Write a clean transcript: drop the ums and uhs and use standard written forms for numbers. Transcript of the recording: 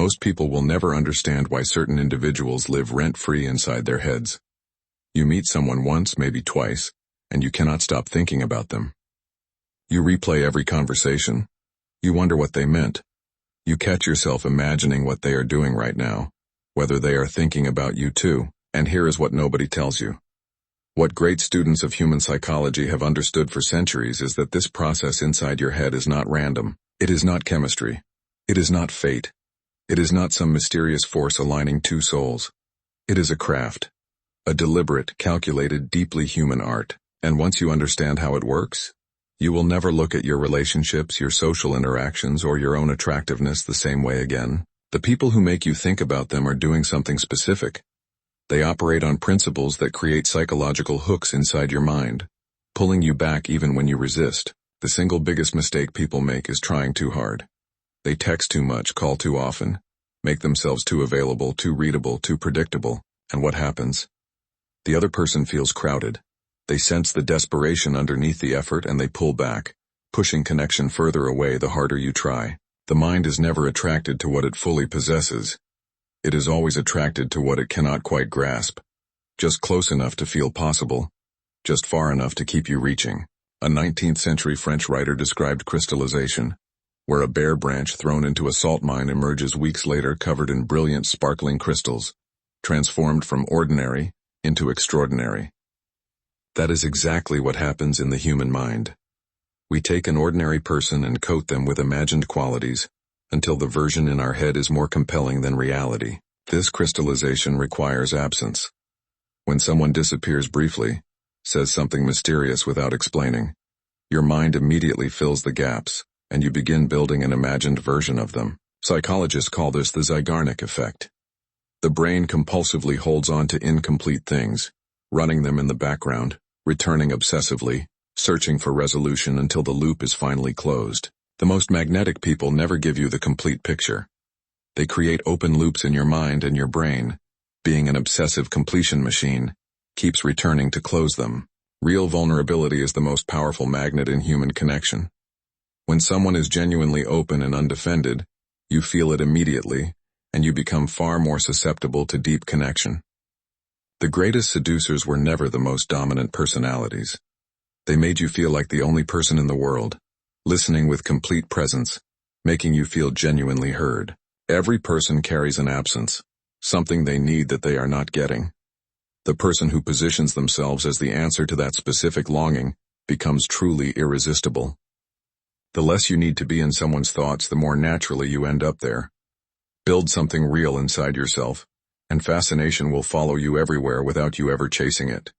Most people will never understand why certain individuals live rent-free inside their heads. You meet someone once, maybe twice, and you cannot stop thinking about them. You replay every conversation. You wonder what they meant. You catch yourself imagining what they are doing right now, whether they are thinking about you too, and here is what nobody tells you. What great students of human psychology have understood for centuries is that this process inside your head is not random. It is not chemistry. It is not fate. It is not some mysterious force aligning two souls. It is a craft. A deliberate, calculated, deeply human art. And once you understand how it works, you will never look at your relationships, your social interactions, or your own attractiveness the same way again. The people who make you think about them are doing something specific. They operate on principles that create psychological hooks inside your mind, pulling you back even when you resist. The single biggest mistake people make is trying too hard. They text too much, call too often, make themselves too available, too readable, too predictable, and what happens? The other person feels crowded. They sense the desperation underneath the effort and they pull back, pushing connection further away the harder you try. The mind is never attracted to what it fully possesses. It is always attracted to what it cannot quite grasp. Just close enough to feel possible. Just far enough to keep you reaching. A 19th century French writer described crystallization, where a bare branch thrown into a salt mine emerges weeks later covered in brilliant sparkling crystals, transformed from ordinary into extraordinary. That is exactly what happens in the human mind. We take an ordinary person and coat them with imagined qualities, until the version in our head is more compelling than reality. This crystallization requires absence. When someone disappears briefly, says something mysterious without explaining, your mind immediately fills the gaps, and you begin building an imagined version of them. Psychologists call this the Zeigarnik effect. The brain compulsively holds on to incomplete things, running them in the background, returning obsessively, searching for resolution until the loop is finally closed. The most magnetic people never give you the complete picture. They create open loops in your mind, and your brain, being an obsessive completion machine, keeps returning to close them. Real vulnerability is the most powerful magnet in human connection. When someone is genuinely open and undefended, you feel it immediately, and you become far more susceptible to deep connection. The greatest seducers were never the most dominant personalities. They made you feel like the only person in the world, listening with complete presence, making you feel genuinely heard. Every person carries an absence, something they need that they are not getting. The person who positions themselves as the answer to that specific longing becomes truly irresistible. The less you need to be in someone's thoughts, the more naturally you end up there. Build something real inside yourself, and fascination will follow you everywhere without you ever chasing it.